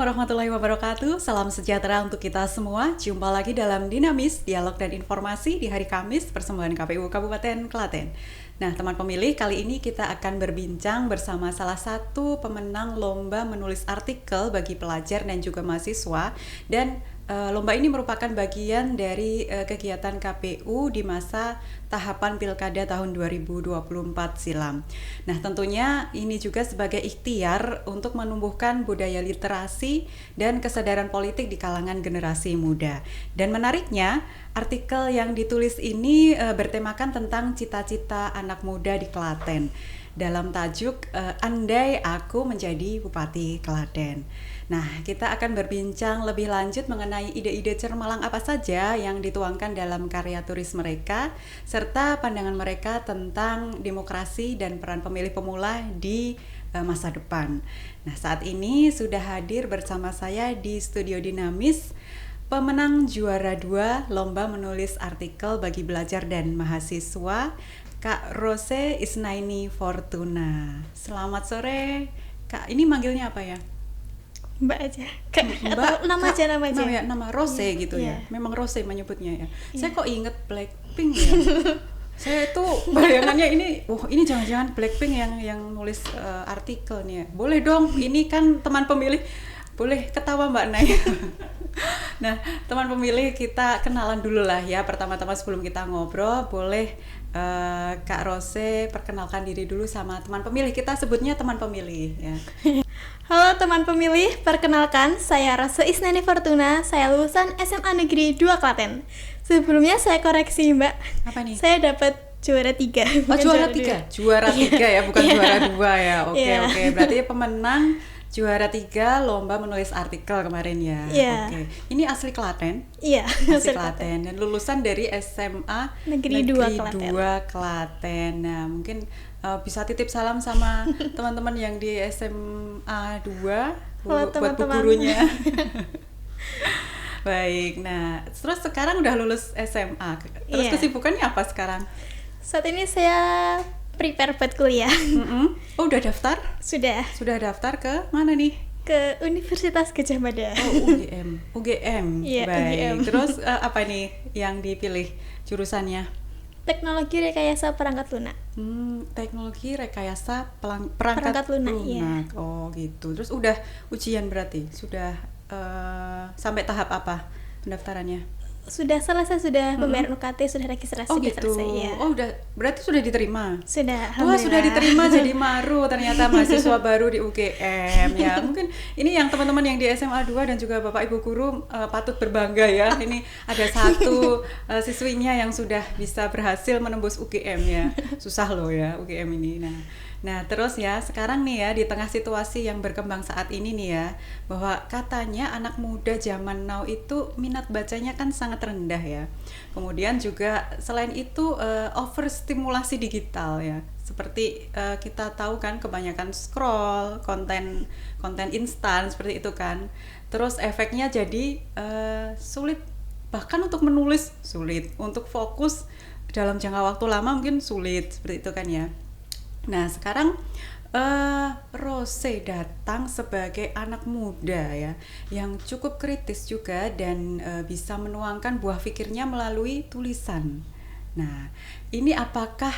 warahmatullahi wabarakatuh. Salam sejahtera untuk kita semua. Jumpa lagi dalam Dinamis, Dialog dan Informasi di hari Kamis, persembahan KPU Kabupaten Klaten. Nah, teman pemilih, kali ini kita akan berbincang bersama salah satu pemenang lomba menulis artikel bagi pelajar dan juga mahasiswa. Dan lomba ini merupakan bagian dari kegiatan KPU di masa tahapan Pilkada tahun 2024 silam. Nah, tentunya ini juga sebagai ikhtiar untuk menumbuhkan budaya literasi dan kesadaran politik di kalangan generasi muda. Dan menariknya, artikel yang ditulis ini bertemakan tentang cita-cita anak muda di Klaten dalam tajuk Andai Aku Menjadi Bupati Klaten. Nah, kita akan berbincang lebih lanjut mengenai ide-ide cermalang apa saja yang dituangkan dalam karya tulis mereka, serta pandangan mereka tentang demokrasi dan peran pemilih pemula di masa depan. Nah, saat ini sudah hadir bersama saya di Studio Dinamis pemenang juara 2 Lomba Menulis Artikel bagi Belajar dan Mahasiswa, Kak Rose Isnaini Fortuna. Selamat sore, Kak. Ini manggilnya apa ya? Mbak aja, Mbak, nama aja. Nama Rose gitu ya. Memang Rose menyebutnya ya. Saya kok inget Blackpink ya. Saya tuh bayangannya ini jangan-jangan Blackpink yang nulis artikel nih ya. Boleh dong, ini kan teman pemilih, boleh ketawa Mbak Nay. Nah, teman pemilih, kita kenalan dulu lah ya. Pertama-tama sebelum kita ngobrol, boleh Kak Rose perkenalkan diri dulu sama teman pemilih. Kita sebutnya teman pemilih ya. Halo teman pemilih, perkenalkan saya Rose Isnaini Fortuna. Saya lulusan SMA Negeri 2 Klaten. Sebelumnya saya koreksi Mbak. Apa nih? Saya dapat juara 3. Oh, juara 3? Juara 3 ya, bukan juara 2 ya. Oke. Berarti pemenang juara 3 lomba menulis artikel kemarin ya. Oke. Ini asli Klaten? Iya, asli Klaten. Dan lulusan dari SMA Negeri 2 Klaten. Nah, mungkin bisa titip salam sama teman-teman yang di SMA 2 buat bu gurunya. Baik. Nah, terus sekarang udah lulus SMA. Terus kesibukannya apa sekarang? Saat ini saya prepare buat kuliah. Oh, udah daftar? Sudah. Sudah daftar ke mana nih? Ke Universitas Gadjah Mada. Oh, UGM. Iya, baik. UGM. Terus apa nih yang dipilih jurusannya? Teknologi Rekayasa Perangkat Lunak. Teknologi Rekayasa Perangkat Lunak. Iya. Oh, gitu. Terus udah ujian berarti? Sudah sampai tahap apa pendaftarannya? Sudah selesai, sudah pembayaran UKT, sudah registrasi, sudah gitu. Selesai ya. Oh, berarti sudah diterima? Sudah, wah, sudah diterima. Jadi maru ternyata mahasiswa baru di UGM ya. Mungkin ini yang teman-teman yang di SMA 2 dan juga Bapak Ibu guru patut berbangga ya. Ini ada satu siswinya yang sudah bisa berhasil menembus UGM ya. Susah loh ya UGM ini. Nah, terus ya, sekarang nih ya, di tengah situasi yang berkembang saat ini nih ya, bahwa katanya anak muda zaman now itu minat bacanya kan sangat rendah ya. Kemudian juga selain itu overstimulasi digital ya. Seperti kita tahu kan, kebanyakan scroll, konten instan seperti itu kan. Terus efeknya jadi sulit, bahkan untuk menulis sulit, untuk fokus dalam jangka waktu lama mungkin sulit, seperti itu kan ya. Nah, sekarang Rose datang sebagai anak muda ya, yang cukup kritis juga dan bisa menuangkan buah pikirnya melalui tulisan. Nah, ini apakah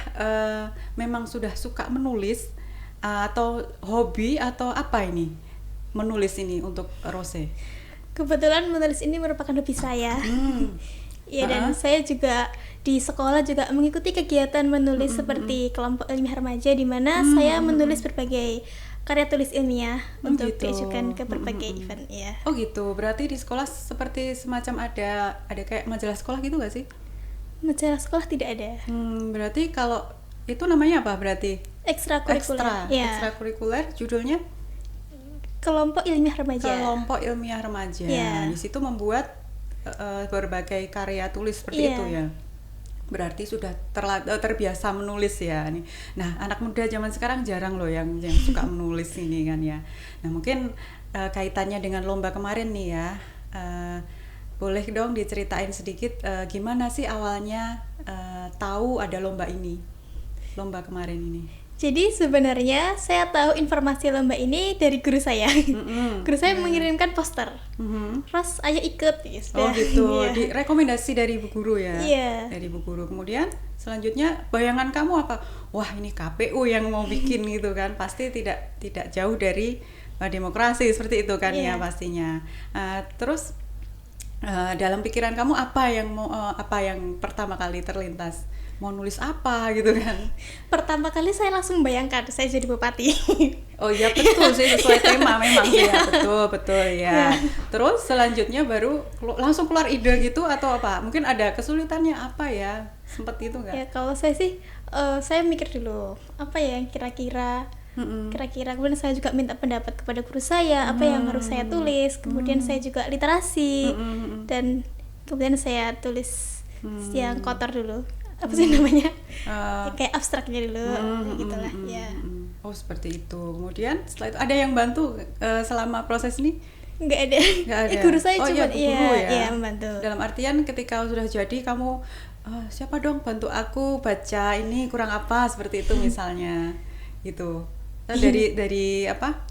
memang sudah suka menulis atau hobi atau apa ini menulis ini untuk Rose? Kebetulan menulis ini merupakan hobi saya. Ya, dan saya juga di sekolah juga mengikuti kegiatan menulis seperti kelompok ilmiah remaja, di mana saya menulis berbagai karya tulis ilmiah untuk diajukan ke berbagai event ya. Oh gitu, berarti di sekolah seperti semacam ada kayak majalah sekolah gitu nggak sih? Majalah sekolah tidak ada. Berarti kalau itu namanya apa berarti? Ekstrakurikuler. Ekstrakurikuler, judulnya? Kelompok ilmiah remaja. Kelompok ilmiah remaja. Di situ membuat berbagai karya tulis seperti itu ya. Berarti sudah terbiasa menulis ya nih. Nah, anak muda zaman sekarang jarang loh yang suka menulis ini kan ya. Nah, mungkin kaitannya dengan lomba kemarin nih ya. Boleh dong diceritain sedikit gimana sih awalnya tahu ada lomba ini, lomba kemarin ini? Jadi sebenarnya saya tahu informasi lomba ini dari guru saya. Guru saya mengirimkan poster. Terus ayo ikut ya Oh sudah. gitu, Iya. rekomendasi dari bu guru ya? Iya. Dari bu guru. Kemudian selanjutnya bayangan kamu apa? Wah ini KPU yang mau bikin gitu kan? Pasti tidak jauh dari demokrasi seperti itu kan ya Iya. pastinya. Terus dalam pikiran kamu apa yang pertama kali terlintas? Mau nulis apa gitu kan? Pertama kali saya langsung bayangkan saya jadi bupati. Oh iya betul sih, sesuai tema memang sih ya, betul ya. Terus selanjutnya baru langsung keluar ide gitu atau apa? Mungkin ada kesulitannya apa ya? Sempet itu nggak? Ya kalau saya sih saya mikir dulu apa ya yang kira-kira kemudian saya juga minta pendapat kepada guru saya apa yang harus saya tulis, kemudian saya juga literasi dan kemudian saya tulis yang kotor dulu, apa sih namanya, kayak abstraknya dulu, gitulah ya. Oh seperti itu. Kemudian setelah itu ada yang bantu selama proses ini? Nggak ada. Guru saya cuma membantu. Dalam artian ketika sudah jadi kamu siapa dong bantu aku baca ini kurang apa seperti itu misalnya gitu. Nah, dari apa?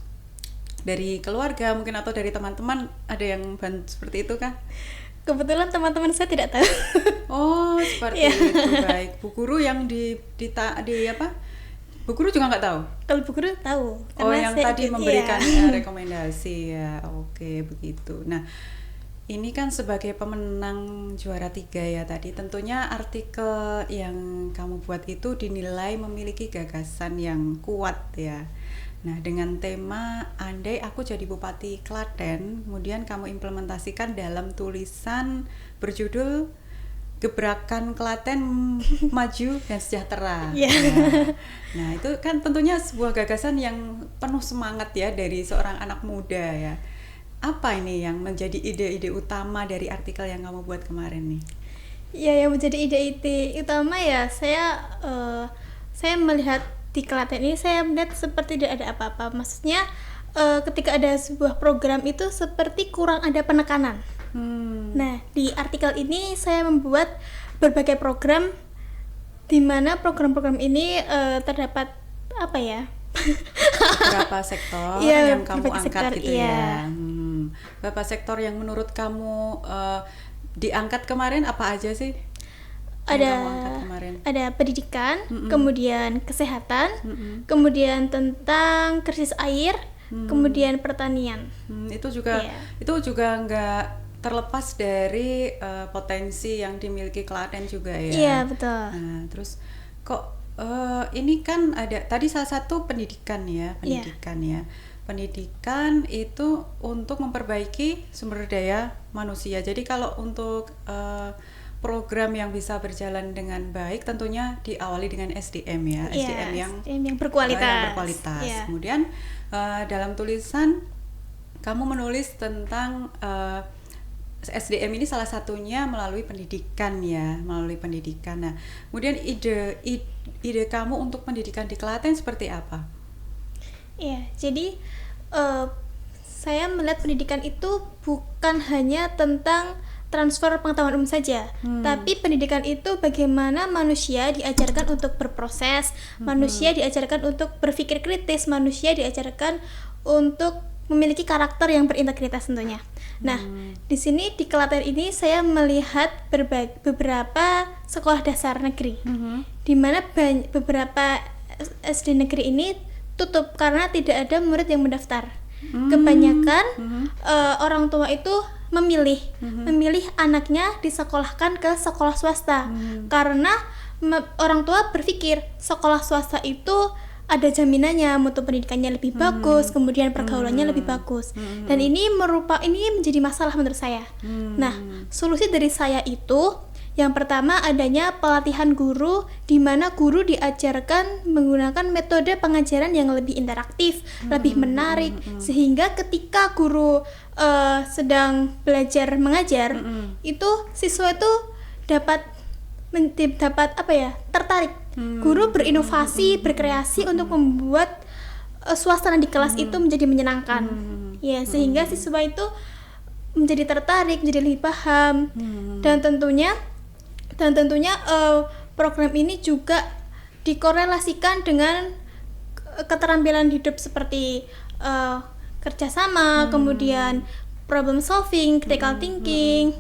Dari keluarga mungkin atau dari teman-teman ada yang bantu seperti itu kah? Kebetulan teman-teman saya tidak tahu. Oh seperti itu, baik. Bu guru yang di apa? Bu guru juga nggak tahu? Kalau bu guru tahu. Oh yang tadi memberikan rekomendasi ya, oke begitu. Nah ini kan sebagai pemenang juara 3 ya tadi, tentunya artikel yang kamu buat itu dinilai memiliki gagasan yang kuat ya. Nah dengan tema andai aku jadi Bupati Klaten, kemudian kamu implementasikan dalam tulisan berjudul Gebrakan Klaten Maju dan Sejahtera. Nah itu kan tentunya sebuah gagasan yang penuh semangat ya dari seorang anak muda ya. Apa ini yang menjadi ide-ide utama dari artikel yang kamu buat kemarin nih? Ya yang menjadi ide-ide utama ya saya melihat di Klaten ini saya melihat seperti tidak ada apa-apa. Maksudnya ketika ada sebuah program itu seperti kurang ada penekanan. Nah di artikel ini saya membuat berbagai program di mana program-program ini terdapat apa ya? Beberapa sektor yang kamu angkat gitu ya. Beberapa sektor yang menurut kamu diangkat kemarin apa aja sih? Ada pendidikan, kemudian kesehatan, kemudian tentang krisis air, kemudian pertanian. Itu juga nggak terlepas dari potensi yang dimiliki Klaten juga ya. Iya betul. Nah, terus kok ini kan ada tadi salah satu pendidikan ya. Pendidikan itu untuk memperbaiki sumber daya manusia. Jadi kalau untuk program yang bisa berjalan dengan baik tentunya diawali dengan SDM ya, SDM yang berkualitas. Kemudian dalam tulisan kamu menulis tentang SDM ini salah satunya melalui pendidikan ya, Nah, kemudian ide kamu untuk pendidikan di Klaten seperti apa? Ya, jadi saya melihat pendidikan itu bukan hanya tentang transfer pengetahuan umum saja, tapi pendidikan itu bagaimana manusia diajarkan untuk berproses, manusia diajarkan untuk berpikir kritis, manusia diajarkan untuk memiliki karakter yang berintegritas tentunya. Nah, di sini di Klaten ini saya melihat beberapa sekolah dasar negeri, di mana beberapa SD negeri ini tutup karena tidak ada murid yang mendaftar. Kebanyakan orang tua itu memilih anaknya disekolahkan ke sekolah swasta karena orang tua berpikir sekolah swasta itu ada jaminannya, mutu pendidikannya lebih bagus, kemudian pergaulannya lebih bagus, dan ini menjadi masalah menurut saya. Nah, solusi dari saya itu yang pertama adanya pelatihan guru, di mana guru diajarkan menggunakan metode pengajaran yang lebih interaktif, lebih menarik, sehingga ketika guru sedang belajar mengajar, itu siswa itu dapat tertarik. Guru berinovasi, berkreasi untuk membuat suasana di kelas itu menjadi menyenangkan. Ya, sehingga siswa itu menjadi tertarik, menjadi lebih paham. Dan tentunya program ini juga dikorelasikan dengan keterampilan hidup seperti kerjasama, kemudian problem solving, critical thinking,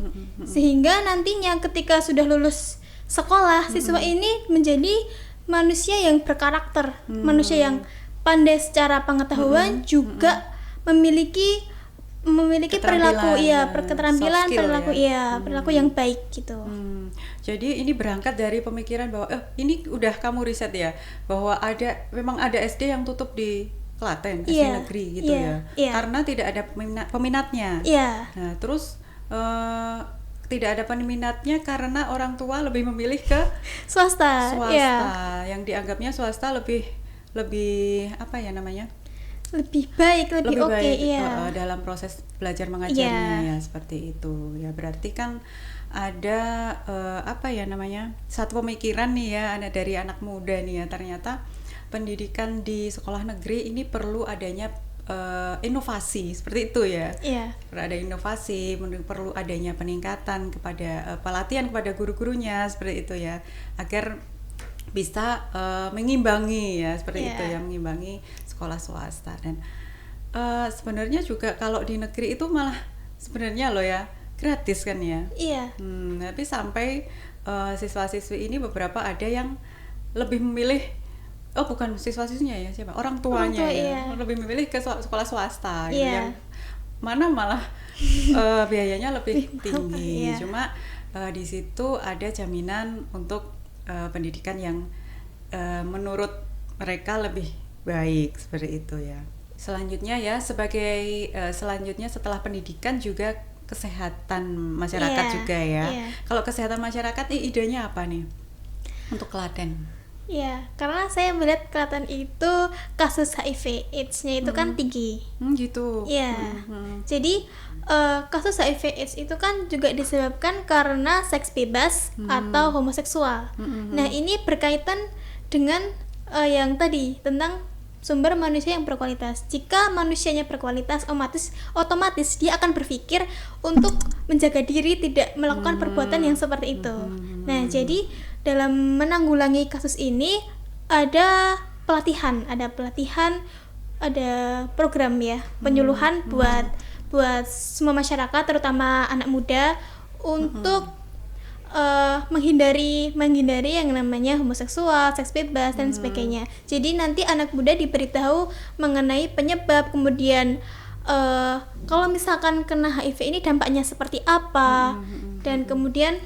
sehingga nantinya ketika sudah lulus sekolah, siswa ini menjadi manusia yang berkarakter, manusia yang pandai secara pengetahuan, juga memiliki perilaku keterampilan perilaku perilaku yang baik gitu. Jadi ini berangkat dari pemikiran bahwa ini udah kamu riset ya, bahwa memang ada SD yang tutup di Klaten, SD negeri gitu ya. Karena tidak ada peminatnya. Nah, terus tidak ada peminatnya karena orang tua lebih memilih ke swasta. Yang dianggapnya swasta lebih apa ya namanya? Lebih baik, lebih oke, dalam proses belajar mengajarnya ya, seperti itu. Ya berarti kan ada apa ya namanya? Satu pemikiran nih ya, ada dari anak muda nih ya, ternyata pendidikan di sekolah negeri ini perlu adanya inovasi seperti itu ya. Perlu ada inovasi, perlu adanya peningkatan kepada pelatihan kepada guru-gurunya seperti itu ya, agar bisa mengimbangi ya seperti itu ya, mengimbangi sekolah swasta. Dan sebenarnya juga kalau di negeri itu malah sebenarnya loh ya gratis kan ya. Tapi sampai siswa-siswi ini beberapa ada yang lebih memilih bukan siswa-siswinya ya, siapa? Orang tuanya lebih memilih ke sekolah swasta gitu, yang mana malah biayanya lebih tinggi. Cuma di situ ada jaminan untuk pendidikan yang menurut mereka lebih baik seperti itu ya. Selanjutnya ya, selanjutnya setelah pendidikan juga kesehatan masyarakat juga ya. Kalau kesehatan masyarakat idenya apa nih untuk Klaten? Karena saya melihat Klaten itu kasus HIV AIDS-nya itu kan tinggi. Gitu. Jadi kasus HIV AIDS itu kan juga disebabkan karena seks bebas atau homoseksual. Nah, ini berkaitan dengan yang tadi tentang sumber manusia yang berkualitas. Jika manusianya berkualitas, otomatis dia akan berpikir untuk menjaga diri, tidak melakukan perbuatan yang seperti itu. Nah, jadi dalam menanggulangi kasus ini ada pelatihan, ada program ya, penyuluhan buat semua masyarakat, terutama anak muda, untuk menghindari yang namanya homoseksual, seks bebas dan sebagainya. Jadi nanti anak muda diberitahu mengenai penyebab, kemudian kalau misalkan kena HIV ini dampaknya seperti apa, dan kemudian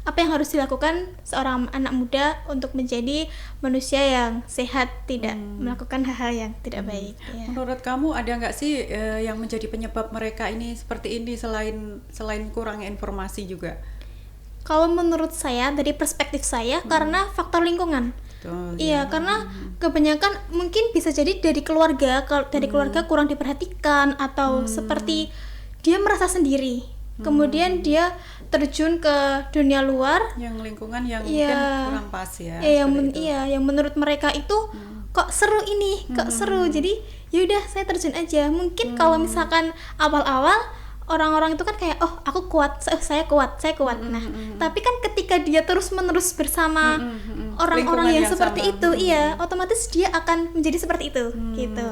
apa yang harus dilakukan seorang anak muda untuk menjadi manusia yang sehat, tidak melakukan hal-hal yang tidak baik. Menurut kamu ada nggak sih yang menjadi penyebab mereka ini seperti ini selain kurangnya informasi juga? Kalau menurut saya, dari perspektif saya, karena faktor lingkungan. Karena kebanyakan mungkin bisa jadi dari keluarga, kalau dari keluarga kurang diperhatikan atau seperti dia merasa sendiri. Kemudian dia terjun ke dunia luar, yang lingkungan yang mungkin kurang pas ya. Yang menurut mereka itu kok seru ini, jadi yaudah saya terjun aja. Mungkin kalau misalkan awal-awal orang-orang itu kan kayak aku kuat, saya kuat. Nah, tapi kan ketika dia terus-menerus bersama orang-orang yang seperti itu, otomatis dia akan menjadi seperti itu, gitu.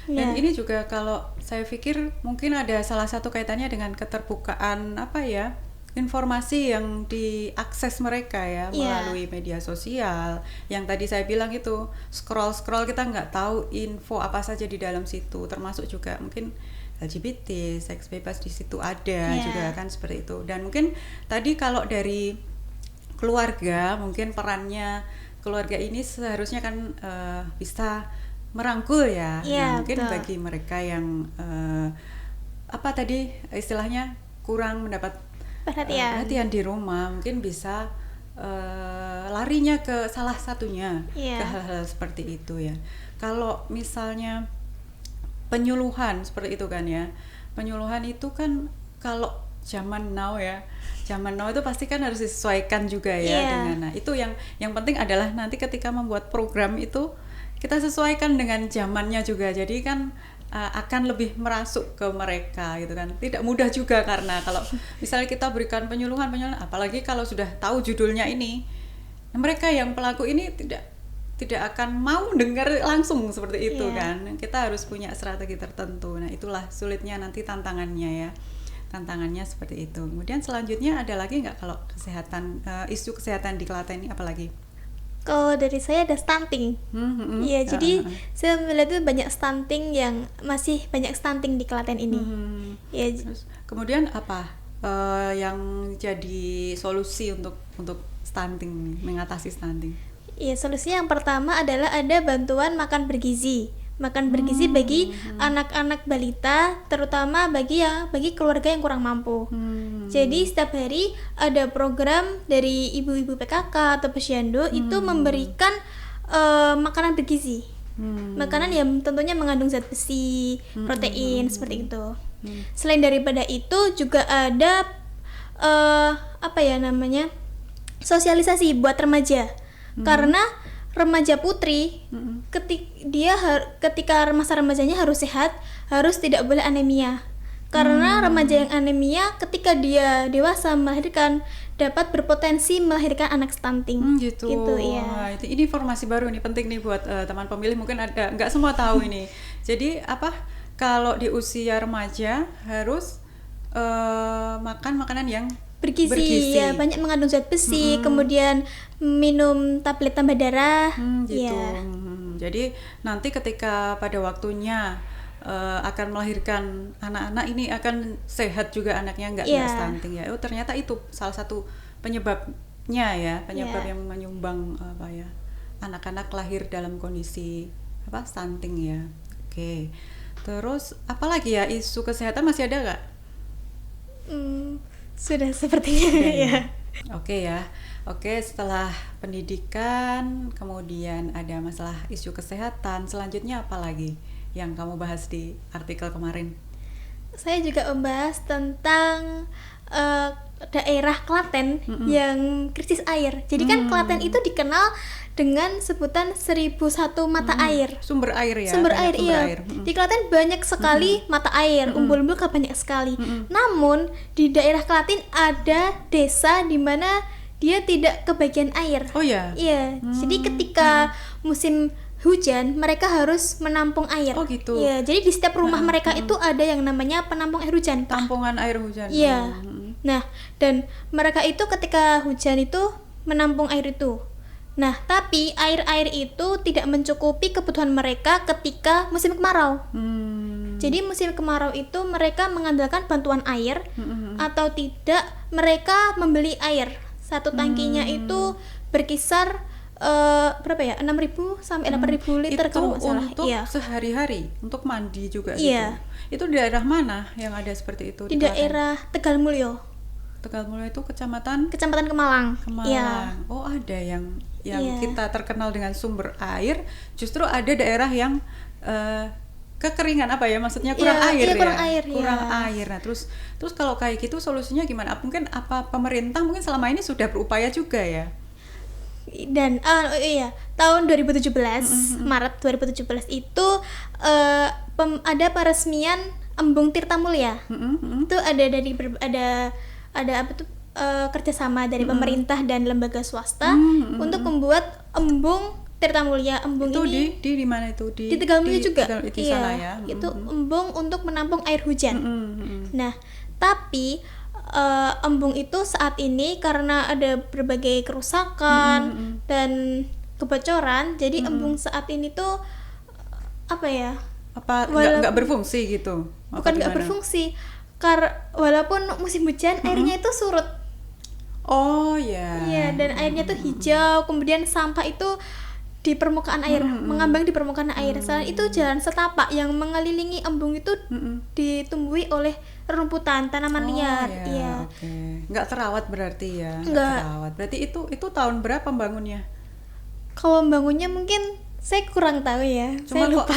Dan ini juga kalau saya pikir mungkin ada salah satu kaitannya dengan keterbukaan informasi yang diakses mereka ya, melalui media sosial. Yang tadi saya bilang itu scroll kita nggak tahu info apa saja di dalam situ, termasuk juga mungkin LGBT, seks bebas di situ ada juga kan, seperti itu. Dan mungkin tadi kalau dari keluarga, mungkin perannya keluarga ini seharusnya kan bisa merangkul ya. Mungkin betul. Bagi mereka yang apa tadi istilahnya kurang mendapat perhatian di rumah, mungkin bisa larinya ke salah satunya ke hal-hal seperti itu ya. Kalau misalnya penyuluhan seperti itu kan ya, penyuluhan itu kan kalau zaman now itu pasti kan harus disesuaikan juga ya dengan, nah itu yang penting adalah nanti ketika membuat program itu kita sesuaikan dengan zamannya juga, jadi kan akan lebih merasuk ke mereka gitu kan. Tidak mudah juga karena kalau misalnya kita berikan penyuluhan apalagi kalau sudah tahu judulnya ini, mereka yang pelaku ini tidak tidak akan mau dengar langsung seperti itu Iya. kan. Kita harus punya strategi tertentu. Nah, itulah sulitnya nanti tantangannya ya. Tantangannya seperti itu. Kemudian selanjutnya ada lagi nggak kalau kesehatan, isu kesehatan di Klaten ini apalagi? Kalau dari saya ada stunting. Iya, jadi saya melihat itu banyak stunting yang masih banyak stunting di Klaten ini. Ya, Terus kemudian apa yang jadi solusi untuk stunting, mengatasi stunting? iya, solusinya yang pertama adalah ada bantuan makan bergizi. Makan bergizi bagi anak-anak balita, terutama bagi keluarga yang kurang mampu. Jadi setiap hari ada program dari ibu-ibu PKK atau posyandu itu memberikan makanan bergizi. Makanan yang tentunya mengandung zat besi, protein seperti itu. Selain daripada itu juga ada sosialisasi buat remaja. Karena remaja putri ketika masa remajanya harus sehat, harus tidak boleh anemia. Karena remaja yang anemia ketika dia dewasa melahirkan dapat berpotensi melahirkan anak stunting. Gitu. Iya. Wah, ini informasi baru nih, penting nih buat teman pemilih, mungkin ada nggak semua tahu ini. Jadi kalau di usia remaja harus makan makanan yang bergizi. Ya, banyak mengandung zat besi, kemudian minum tablet tambah darah. Gitu. Ya. Jadi nanti ketika pada waktunya akan melahirkan anak-anak ini akan sehat juga anaknya, nggak stunting ya. Oh, ternyata itu salah satu penyebabnya ya, yang menyumbang anak-anak lahir dalam kondisi stunting ya. Oke. Terus apalagi ya, isu kesehatan masih ada nggak? Sudah sepertinya ya. Oke ya. Oke, setelah pendidikan, kemudian ada masalah isu kesehatan, selanjutnya apa lagi yang kamu bahas di artikel kemarin? Saya juga membahas tentang daerah Klaten yang krisis air. Jadi kan Klaten itu dikenal dengan sebutan 1001 mata air. Sumber air ya. Sumber air, iya. Di Klaten banyak sekali mata air, umbul-umbul banyak sekali. Namun di daerah Klaten ada desa di mana dia tidak kebagian air. Oh ya. Iya. Jadi ketika musim hujan mereka harus menampung air. Oh gitu. Iya. Jadi di setiap rumah mereka itu ada yang namanya penampung air hujan. Tampungan air hujan. Iya. Nah, dan mereka itu ketika hujan itu menampung air itu. Nah, tapi air-air itu tidak mencukupi kebutuhan mereka ketika musim kemarau. Jadi musim kemarau itu mereka mengandalkan bantuan air atau tidak mereka membeli air. Satu tangkinya itu berkisar berapa ya? 6.000 sampai 8.000 liter kalau nggak salah. Untuk sehari-hari, untuk mandi juga gitu. Itu di daerah mana yang ada seperti itu? Di daerah Tegalmulyo. Tegalmulyo itu kecamatan Kemalang. Iya. Oh, ada yang kita terkenal dengan sumber air, justru ada daerah yang kekeringan maksudnya kurang air. Kurang air. Nah, terus kalau kayak gitu solusinya gimana? Mungkin pemerintah mungkin selama ini sudah berupaya juga ya. Dan tahun 2017 Maret 2017 itu ada peresmian Embung Tirtamulya. Itu ada kerjasama dari pemerintah dan lembaga swasta untuk membuat Embung Tirtamulya. Embung itu ini di mana itu? Di Tegalmulyo juga. Di sana ya. Itu embung untuk menampung air hujan. Nah, tapi embung itu saat ini karena ada berbagai kerusakan dan kebocoran, jadi embung saat ini tuh nggak berfungsi gitu? Bukan nggak berfungsi, walaupun musim hujan airnya itu surut. Oh ya. Iya, dan airnya tuh hijau, kemudian sampah itu di permukaan air, mengambang di permukaan air. Selain itu jalan setapak yang mengelilingi embung itu ditumbuhi oleh rumputan, tanaman liar. Iya. Okay. Nggak terawat berarti ya? Nggak terawat. Berarti itu tahun berapa membangunnya? Kalau membangunnya mungkin saya kurang tahu ya. Cuma saya lupa.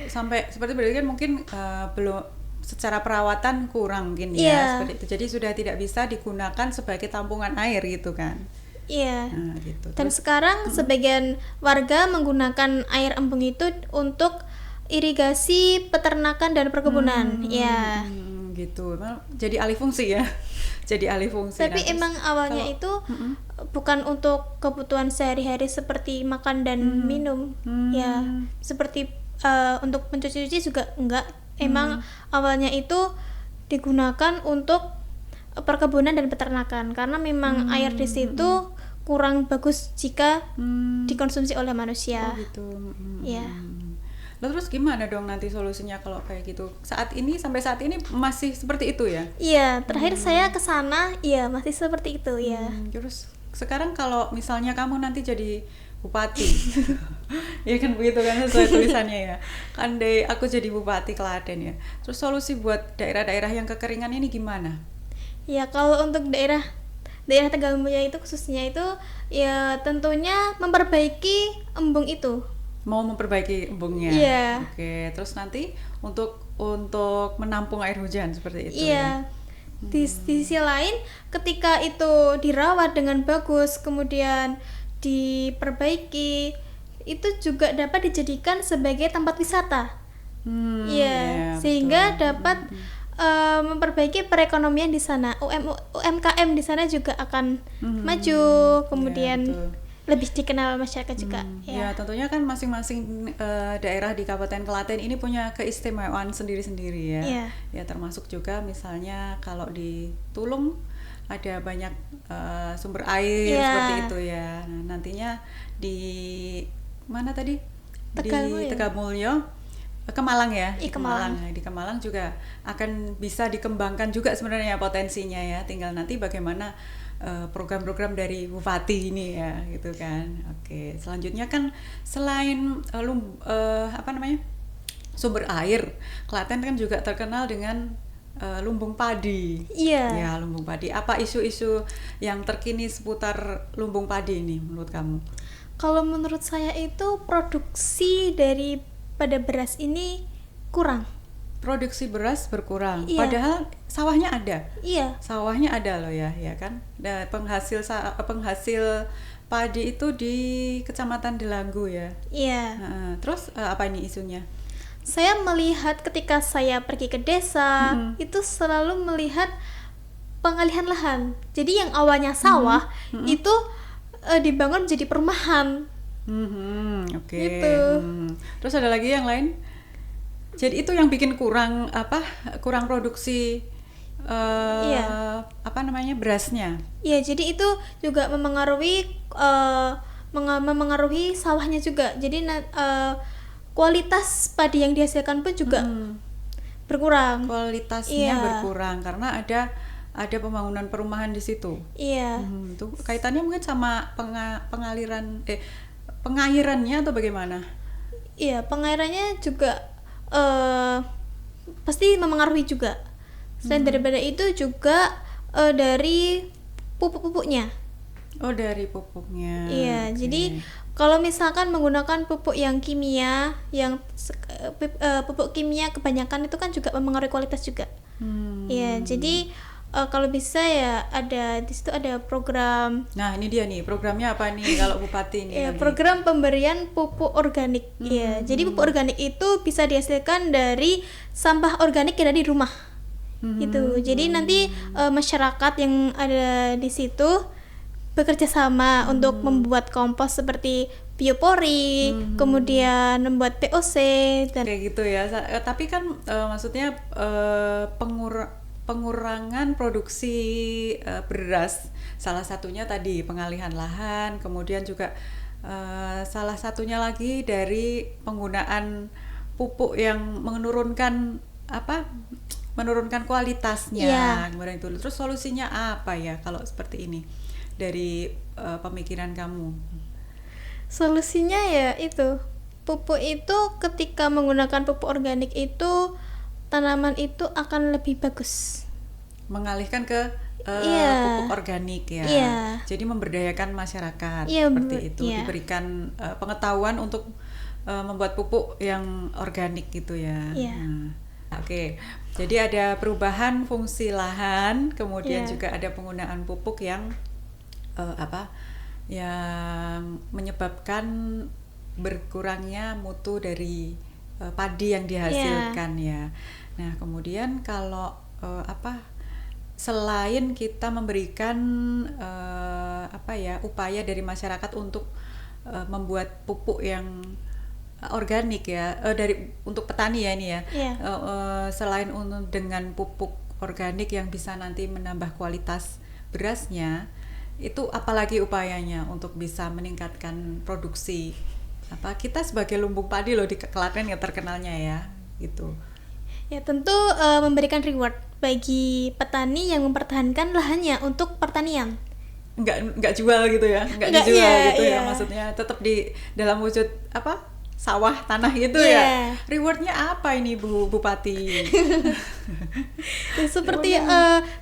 sampai seperti berarti kan mungkin belum secara perawatan kurang mungkin seperti itu. Jadi sudah tidak bisa digunakan sebagai tampungan air gitu kan. Iya. Nah, gitu. Dan sekarang sebagian warga menggunakan air embung itu untuk irigasi peternakan dan perkebunan. gitu. Memang jadi alih fungsi ya. Jadi alih fungsi. Tapi emang awalnya itu bukan untuk kebutuhan sehari-hari seperti makan dan minum. Ya, seperti untuk mencuci-cuci juga enggak. Emang awalnya itu digunakan untuk perkebunan dan peternakan karena memang air di situ kurang bagus jika dikonsumsi oleh manusia. Oh gitu. Ya. Lalu terus gimana dong nanti solusinya kalau kayak gitu? Sampai saat ini masih seperti itu ya? Iya, terakhir saya ke sana, iya masih seperti itu ya. Terus sekarang kalau misalnya kamu nanti jadi bupati, ya kan begitu kan sesuai tulisannya ya. Andai aku jadi bupati Klaten ya. Terus solusi buat daerah-daerah yang kekeringan ini gimana? Ya kalau untuk daerah Tegalmulia itu khususnya itu ya tentunya memperbaiki embung itu. Mau memperbaiki embungnya. Iya. Oke, terus nanti untuk menampung air hujan seperti itu. Iya. Ya. Di sisi lain ketika itu dirawat dengan bagus kemudian diperbaiki itu juga dapat dijadikan sebagai tempat wisata. Iya, sehingga betul. dapat memperbaiki perekonomian di sana. UMKM di sana juga akan maju, kemudian lebih dikenal masyarakat juga. Ya, tentunya kan masing-masing daerah di Kabupaten Klaten ini punya keistimewaan sendiri-sendiri ya. Ya, termasuk juga misalnya kalau di Tulung ada banyak sumber air seperti itu ya. Nah, nantinya di mana tadi? Di Tegalmulyo. Kemalang ya, Kemalang. Di Kemalang juga akan bisa dikembangkan juga sebenarnya potensinya ya. Tinggal nanti bagaimana program-program dari Bupati ini ya, gitu kan. Oke, selanjutnya kan selain sumber air, Klaten kan juga terkenal dengan lumbung padi. Iya. Ya, lumbung padi. Apa isu-isu yang terkini seputar lumbung padi ini menurut kamu? Kalau menurut saya itu produksi pada beras ini kurang. Produksi beras berkurang, padahal sawahnya ada. Iya. Sawahnya ada loh ya kan. Dan penghasil padi itu di Kecamatan Delanggu ya. Iya. Terus apa ini isunya? Saya melihat ketika saya pergi ke desa itu selalu melihat pengalihan lahan. Jadi yang awalnya sawah itu dibangun jadi perumahan. Oke. Gitu. Terus ada lagi yang lain? Jadi itu yang bikin kurang produksi berasnya. Iya, jadi itu juga memengaruhi sawahnya juga. Jadi kualitas padi yang dihasilkan pun juga berkurang. Kualitasnya berkurang karena ada pembangunan perumahan di situ. Iya. Itu kaitannya mungkin sama pengairannya atau bagaimana? Iya, pengairannya juga pasti memengaruhi juga. Selain daripada itu juga dari pupuk-pupuknya. Oh, dari pupuknya. Iya, jadi kalau misalkan menggunakan pupuk yang kimia, pupuk kimia kebanyakan itu kan juga memengaruhi kualitas juga. Iya, jadi kalau bisa ya di situ ada program. Nah, ini dia nih, programnya apa nih kalau Bupati ini? Ya, program pemberian pupuk organik. Ya, jadi pupuk organik itu bisa dihasilkan dari sampah organik yang ada di rumah. Gitu. Jadi nanti masyarakat yang ada di situ bekerja sama untuk membuat kompos seperti biopori, kemudian membuat POC dan kayak gitu ya. Tapi kan maksudnya pengurangan produksi beras, salah satunya tadi pengalihan lahan, kemudian juga salah satunya lagi dari penggunaan pupuk yang menurunkan kualitasnya. Kemudian itu, terus solusinya apa ya kalau seperti ini dari pemikiran kamu? Solusinya ya itu, pupuk itu ketika menggunakan pupuk organik itu tanaman itu akan lebih bagus. Mengalihkan ke pupuk organik ya. Jadi memberdayakan masyarakat seperti itu, diberikan pengetahuan untuk membuat pupuk yang organik gitu ya. Oke. Jadi ada perubahan fungsi lahan, kemudian juga ada penggunaan pupuk yang yang menyebabkan berkurangnya mutu dari padi yang dihasilkan ya. Nah, kemudian kalau selain kita memberikan upaya dari masyarakat untuk membuat pupuk yang organik ya, untuk petani ya ini ya. Selain dengan pupuk organik yang bisa nanti menambah kualitas berasnya, itu apalagi upayanya untuk bisa meningkatkan produksi. Kita sebagai lumbung padi loh di Klaten yang terkenalnya ya, gitu. Ya tentu memberikan reward bagi petani yang mempertahankan lahannya untuk pertanian. Nggak jual gitu ya, nggak dijual gitu ya, maksudnya tetap di dalam wujud sawah tanah gitu ya. Rewardnya apa ini Bu Bupati? Seperti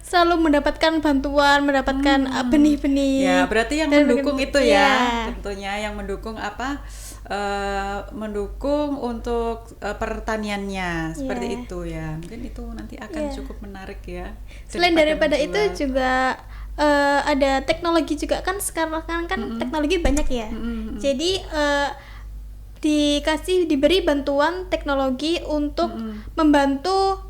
selalu mendapatkan bantuan, mendapatkan benih-benih. Ya berarti yang mendukung itu ya, tentunya yang mendukung mendukung untuk pertaniannya seperti itu ya. Mungkin itu nanti akan cukup menarik ya. Selain daripada itu juga ada teknologi juga kan, sekarang kan teknologi banyak ya. Jadi diberi bantuan teknologi untuk membantu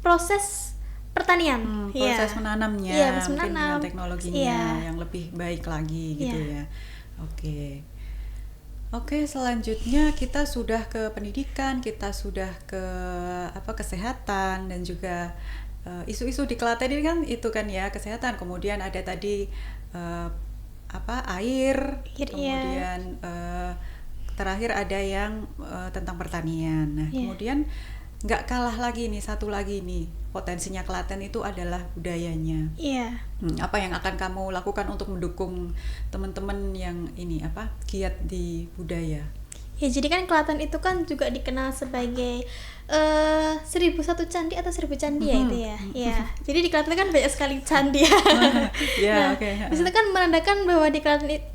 proses pertanian, proses menanamnya, proses mungkin dengan teknologinya yang lebih baik lagi gitu ya. Oke, selanjutnya kita sudah ke pendidikan, kita sudah ke kesehatan, dan juga isu-isu di Klaten ini kan itu kan ya, kesehatan. Kemudian ada tadi air, kemudian terakhir ada yang tentang pertanian. Nah, kemudian nggak kalah lagi nih, satu lagi nih potensinya Klaten itu adalah budayanya. Apa yang akan kamu lakukan untuk mendukung teman-teman yang giat di budaya? Ya, jadi kan Klaten itu kan juga dikenal sebagai 1001 candi atau 1000 candi ya itu ya. Ya, jadi di Klaten kan banyak sekali candi ya. Di situ kan menandakan bahwa di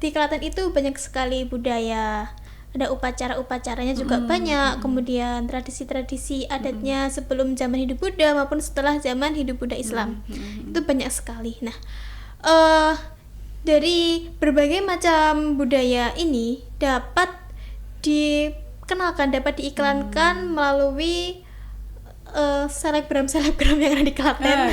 Klaten itu banyak sekali budaya. Ada upacara-upacaranya juga banyak, kemudian tradisi-tradisi adatnya sebelum zaman hidup Buddha maupun setelah zaman hidup Buddha Islam. Itu banyak sekali. Nah, dari berbagai macam budaya ini dapat dikenalkan, dapat diiklankan melalui selebgram yang ada di Klaten.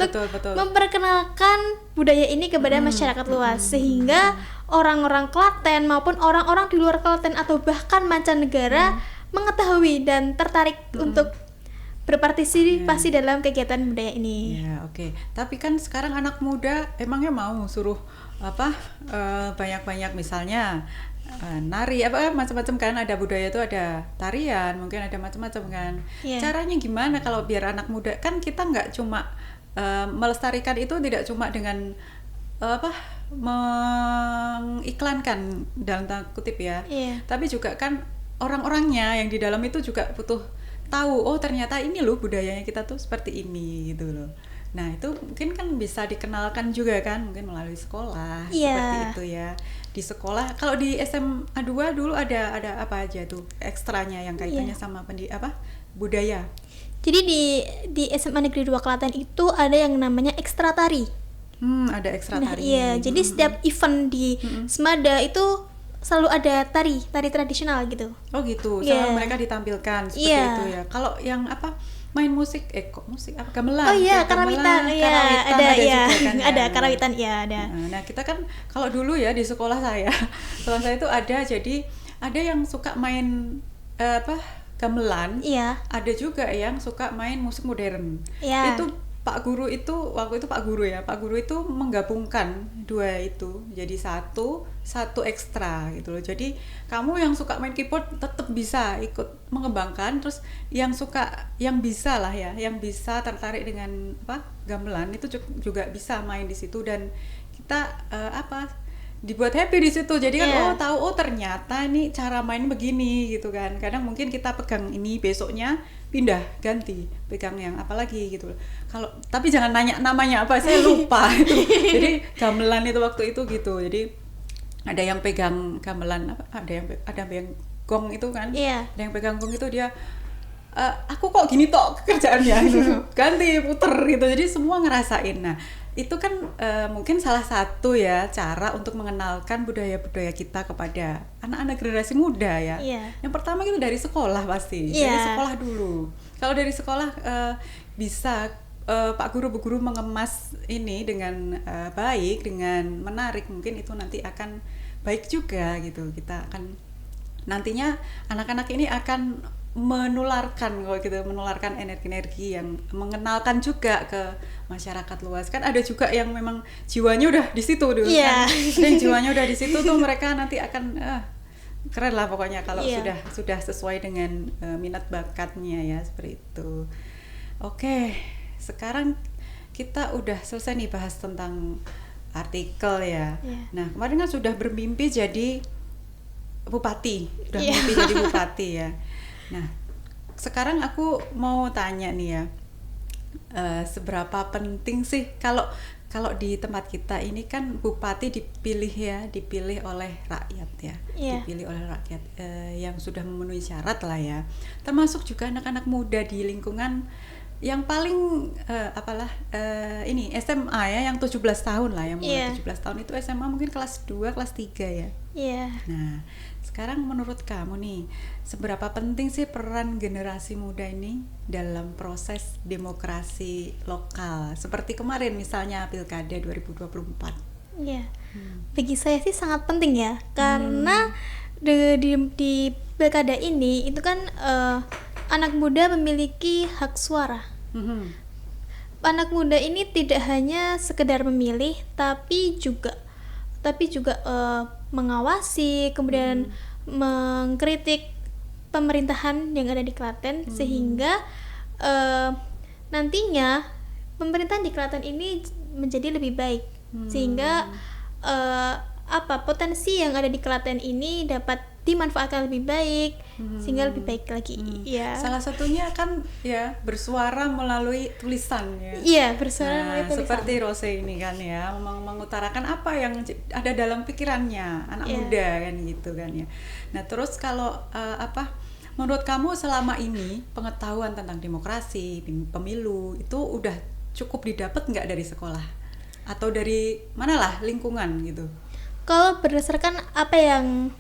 Betul. Memperkenalkan budaya ini kepada masyarakat luas, sehingga orang-orang Klaten maupun orang-orang di luar Klaten atau bahkan mancanegara mengetahui dan tertarik untuk berpartisipasi dalam kegiatan budaya ini. Tapi kan sekarang anak muda emangnya mau suruh banyak-banyak misalnya nari macam-macam kan, ada budaya itu ada tarian, mungkin ada macam-macam kan. Caranya gimana kalau biar anak muda, kan kita nggak cuma melestarikan itu tidak cuma dengan mengiklankan dalam tanda kutip ya, tapi juga kan orang-orangnya yang di dalam itu juga butuh tahu, oh ternyata ini loh budayanya kita tuh seperti ini gitu loh. Nah itu mungkin kan bisa dikenalkan juga kan, mungkin melalui sekolah seperti itu ya. Di sekolah, kalau di SMA 2 dulu ada apa aja tuh ekstranya yang kaitannya sama budaya? Jadi di SMA Negeri 2 Klaten itu ada yang namanya ekstra tari. Ada ekstra tari. Jadi setiap event di Semada itu selalu ada tari tradisional gitu. Oh gitu, selalu mereka ditampilkan seperti itu ya. Kalau yang main musik, gamelan. Oh iya, karawitan ada ya. Juga, kan, ada karawitan ya, ada. Nah, kita kan kalau dulu ya di sekolah saya itu ada, jadi ada yang suka main gamelan. Ada juga yang suka main musik modern. Itu Pak Guru itu waktu itu Pak Guru itu menggabungkan dua itu jadi satu ekstra gitu loh. Jadi kamu yang suka main keyboard tetap bisa ikut mengembangkan, terus yang bisa lah ya, yang bisa tertarik dengan gamelan itu juga bisa main di situ, dan kita dibuat happy di situ. Jadi kan tahu ternyata nih cara main begini gitu kan. Kadang mungkin kita pegang ini, besoknya pindah ganti pegang yang apa lagi gitu. Kalau tapi jangan nanya namanya apa, saya lupa itu. Jadi gamelan itu waktu itu gitu. Jadi ada yang pegang gamelan ada yang gong itu kan. Ada yang pegang gong itu dia aku kok gini tok kerjaannya gitu. Ganti puter gitu. Jadi semua ngerasain. Nah, itu kan mungkin salah satu ya cara untuk mengenalkan budaya-budaya kita kepada anak-anak generasi muda ya. Yang pertama itu dari sekolah pasti. Dari sekolah dulu. Kalau dari sekolah bisa Pak Guru Bu Guru mengemas ini dengan baik, dengan menarik, mungkin itu nanti akan baik juga gitu. Kita akan nantinya anak-anak ini akan menularkan kalau gitu, menularkan energi-energi yang mengenalkan juga ke masyarakat luas. Kan ada juga yang memang jiwanya udah di situ dulu kan. Ada yang jiwanya udah di situ tuh, mereka nanti akan keren lah pokoknya kalau sudah sesuai dengan minat bakatnya ya, seperti itu. Oke, sekarang kita udah selesai nih bahas tentang artikel ya. Nah, kemarin kan sudah bermimpi jadi bupati, udah mimpi jadi bupati ya. Nah, sekarang aku mau tanya nih ya, seberapa penting sih kalau di tempat kita ini kan bupati dipilih oleh rakyat ya, dipilih oleh rakyat yang sudah memenuhi syarat lah ya, termasuk juga anak-anak muda di lingkungan yang paling ini SMA ya, yang 17 tahun lah, yang mulai 17 tahun itu SMA mungkin kelas 2, kelas 3 ya. Nah, sekarang menurut kamu nih, seberapa penting sih peran generasi muda ini dalam proses demokrasi lokal seperti kemarin misalnya Pilkada 2024? Bagi saya sih sangat penting ya, karena di Pilkada ini itu kan anak muda memiliki hak suara. Anak muda ini tidak hanya sekedar memilih, tapi juga mengawasi, kemudian mengkritik pemerintahan yang ada di Klaten, sehingga nantinya pemerintahan di Klaten ini menjadi lebih baik, sehingga potensi yang ada di Klaten ini dapat dimanfaatkan lebih baik, sehingga lebih baik lagi. Salah satunya kan ya bersuara melalui tulisan ya. Bersuara melalui tulisan. Seperti Rose ini kan ya, mengutarakan apa yang ada dalam pikirannya anak muda kan gitu kan ya. Nah, terus kalau menurut kamu selama ini pengetahuan tentang demokrasi, pemilu itu udah cukup didapat nggak dari sekolah atau dari manalah lingkungan gitu? Kalau berdasarkan apa yang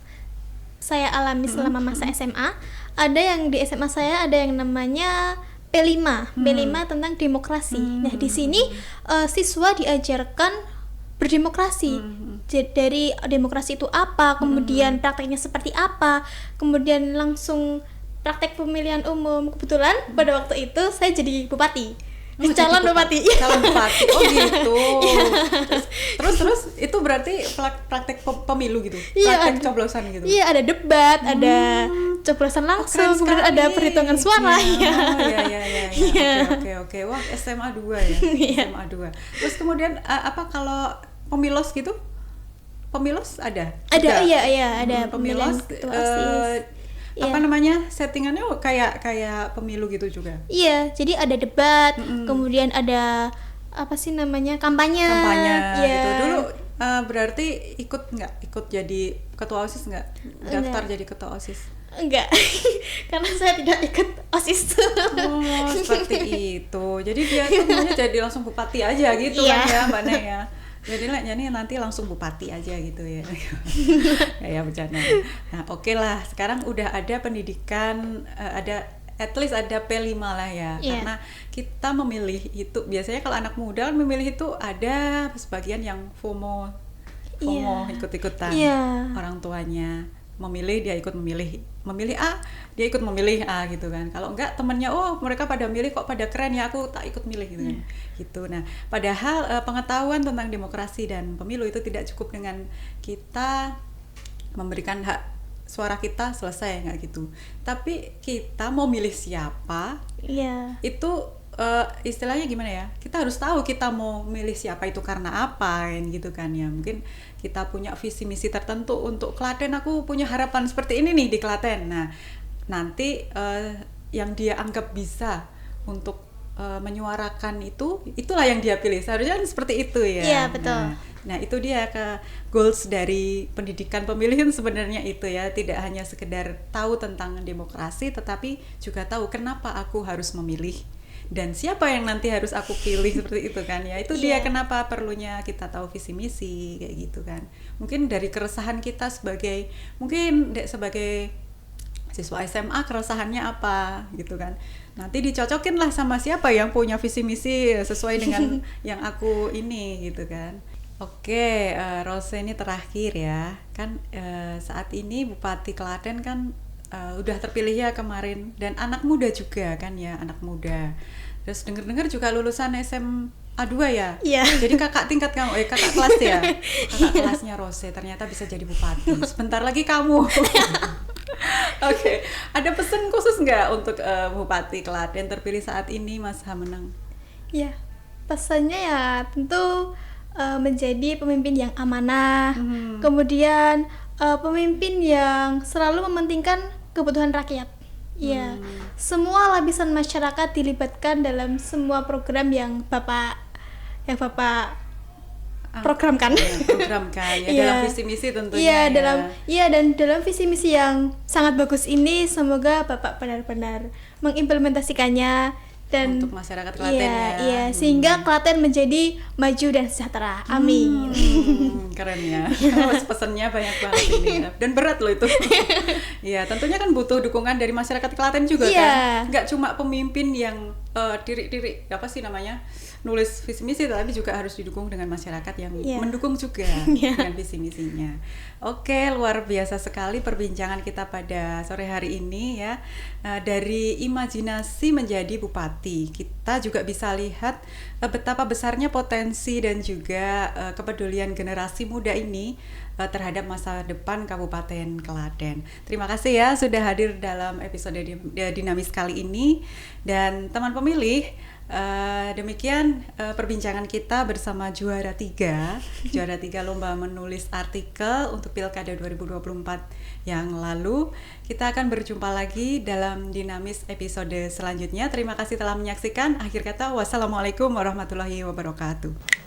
saya alami selama masa SMA, ada yang di SMA saya ada yang namanya P5 tentang demokrasi. Nah, di sini siswa diajarkan berdemokrasi. Dari demokrasi itu apa, kemudian prakteknya seperti apa, kemudian langsung praktek pemilihan umum. Kebetulan pada waktu itu saya jadi bupati. Calon bupati. Oh gitu. Terus itu berarti praktek pemilu gitu. Praktek coblosan gitu. Iya, ada debat, ada coblosan langsung, kemudian ada perhitungan suara. Oke. Wah, SMA 2 ya. SMA 2. Terus kemudian kalau pemilos gitu? Pemilos ada? Ada, iya, ada pemilos. Settingannya kayak pemilu gitu juga. Iya, jadi ada debat, kemudian ada kampanye gitu. Dulu berarti ikut jadi ketua OSIS nggak? Daftar jadi ketua OSIS? Enggak. Karena saya tidak ikut OSIS. Seperti itu. Jadi dia tuh maunya jadi langsung bupati aja gitu kan ya, Mbak Naya ya. Jadi nanti langsung bupati aja gitu ya. Ya bercanda. Nah, oke lah. Sekarang udah ada pendidikan, ada at least ada P5 lah ya. Karena kita memilih itu, biasanya kalau anak muda kan memilih itu ada sebagian yang FOMO ikut-ikutan. Orang tuanya memilih, dia ikut memilih A, dia ikut memilih A gitu kan. Kalau enggak temennya, mereka pada milih kok pada keren ya, aku tak ikut milih gitu kan. Gitu. Nah, padahal pengetahuan tentang demokrasi dan pemilu itu tidak cukup dengan kita memberikan hak suara kita selesai, nggak gitu. Tapi kita mau milih siapa, itu istilahnya gimana ya, kita harus tahu kita mau milih siapa itu karena apa kan gitu kan ya. Mungkin kita punya visi misi tertentu untuk Klaten, aku punya harapan seperti ini nih di Klaten. Nah, nanti yang dia anggap bisa untuk menyuarakan itulah yang dia pilih. Seharusnya kan seperti itu ya. Iya, betul. Nah, itu dia goals dari pendidikan pemilihan sebenarnya itu ya, tidak hanya sekedar tahu tentang demokrasi, tetapi juga tahu kenapa aku harus memilih dan siapa yang nanti harus aku pilih seperti itu kan ya. Itu dia kenapa perlunya kita tahu visi misi kayak gitu kan. Mungkin dari keresahan kita sebagai siswa SMA, keresahannya apa gitu kan. nanti dicocokin lah sama siapa yang punya visi misi sesuai dengan yang aku ini gitu kan. Oke, Rose ini terakhir ya, kan saat ini Bupati Klaten kan udah terpilih ya kemarin, dan anak muda juga kan ya, anak muda. Terus dengar-dengar juga lulusan SMA 2 ya? Iya. Jadi kakak tingkat kamu, kakak kelas ya? Kakak kelasnya Rose, ternyata bisa jadi bupati. Sebentar lagi kamu. Oke, ada pesan khusus nggak untuk Bupati Klaten terpilih saat ini, Mas Hameneng? Ya, pesannya ya tentu menjadi pemimpin yang amanah, kemudian pemimpin yang selalu mementingkan kebutuhan rakyat. Ya, semua lapisan masyarakat dilibatkan dalam semua program yang Bapak programkan. Programkan ya, dalam visi misi tentunya. Dan dalam visi misi yang sangat bagus ini, semoga Bapak benar-benar mengimplementasikannya dan untuk masyarakat Klaten ya. Sehingga Klaten menjadi maju dan sejahtera. Amin. Keren ya. Pesannya banyak banget ini dan berat loh itu. Ya, tentunya kan butuh dukungan dari masyarakat Klaten juga kan. Nggak cuma pemimpin yang diri apa sih namanya? Nulis visi misi, tapi juga harus didukung dengan masyarakat yang mendukung juga dengan visi misinya. Oke, luar biasa sekali perbincangan kita pada sore hari ini ya. Dari imajinasi menjadi bupati, kita juga bisa lihat betapa besarnya potensi dan juga kepedulian generasi muda ini terhadap masa depan Kabupaten Klaten. Terima kasih ya sudah hadir dalam episode dinamis kali ini. Dan teman pemilih, demikian perbincangan kita bersama juara 3 lomba menulis artikel untuk Pilkada 2024 yang lalu. Kita akan berjumpa lagi dalam dinamis episode selanjutnya. Terima kasih telah menyaksikan. Akhir kata, wassalamualaikum warahmatullahi wabarakatuh.